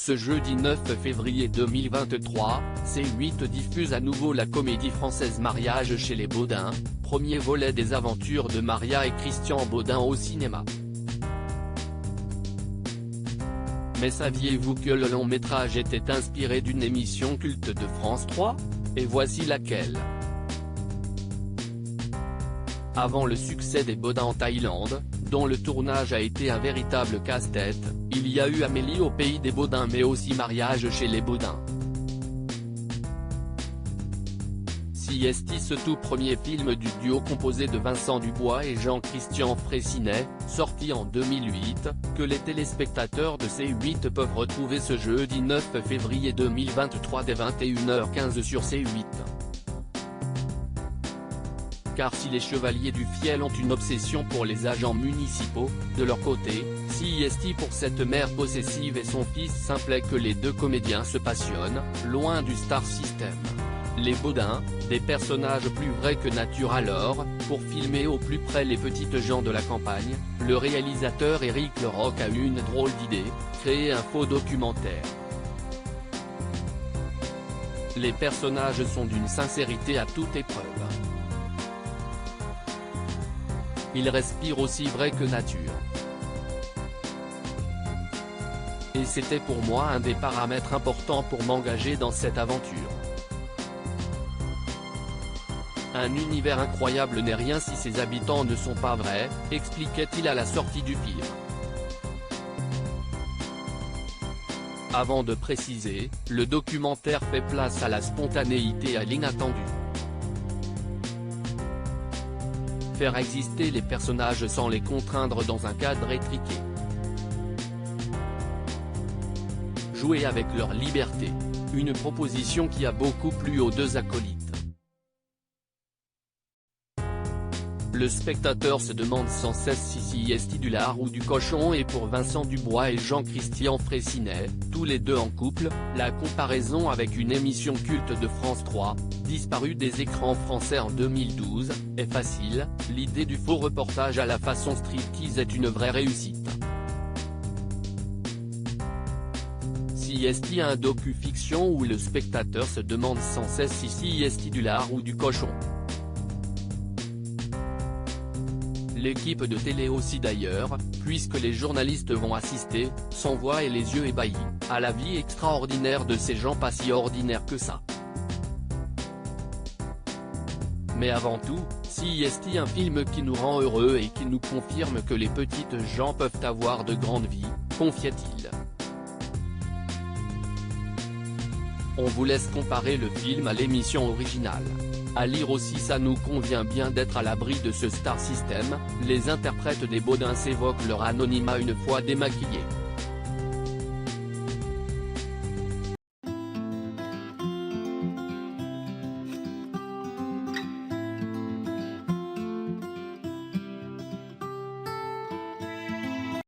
Ce jeudi 9 février 2023, C8 diffuse à nouveau la comédie française Mariage chez les Baudins, premier volet des aventures de Maria et Christian Baudin au cinéma. Mais saviez-vous que le long métrage était inspiré d'une émission culte de France 3 ? Et voici laquelle. Avant le succès des Baudins en Thaïlande, dont le tournage a été un véritable casse-tête, il y a eu Amélie au pays des Baudins mais aussi Mariage chez les Baudins. CST, ce tout premier film du duo composé de Vincent Dubois et Jean-Christian Fraissinet, sorti en 2008, que les téléspectateurs de C8 peuvent retrouver ce jeudi 9 février 2023 dès 21h15 sur C8. Car si les Chevaliers du Fiel ont une obsession pour les agents municipaux, de leur côté, CST pour cette mère possessive et son fils simplet que les deux comédiens se passionnent, loin du star system. Les Baudins, des personnages plus vrais que nature alors, pour filmer au plus près les petites gens de la campagne, le réalisateur Éric Leroc a eu une drôle d'idée, créer un faux documentaire. Les personnages sont d'une sincérité à toute épreuve. Ils respirent aussi vrai que nature. Et c'était pour moi un des paramètres importants pour m'engager dans cette aventure. Un univers incroyable n'est rien si ses habitants ne sont pas vrais, expliquait-il à la sortie du film. Avant de préciser, le documentaire fait place à la spontanéité et à l'inattendu. Faire exister les personnages sans les contraindre dans un cadre étriqué. Jouer avec leur liberté. Une proposition qui a beaucoup plu aux deux acolytes. Le spectateur se demande sans cesse si CST du lard ou du cochon, et pour Vincent Dubois et Jean-Christian Fraissinet, tous les deux en couple, la comparaison avec une émission culte de France 3, disparue des écrans français en 2012, est facile. L'idée du faux reportage à la façon striptease est une vraie réussite. CST, un docu-fiction où le spectateur se demande sans cesse si CST du lard ou du cochon. L'équipe de télé aussi d'ailleurs, puisque les journalistes vont assister, sans voix et les yeux ébahis, à la vie extraordinaire de ces gens pas si ordinaires que ça. Mais avant tout, CST, un film qui nous rend heureux et qui nous confirme que les petites gens peuvent avoir de grandes vies, confiait-il. On vous laisse comparer le film à l'émission originale. À lire aussi, ça nous convient bien d'être à l'abri de ce star system, les interprètes des Baudins s'évoquent leur anonymat une fois démaquillés.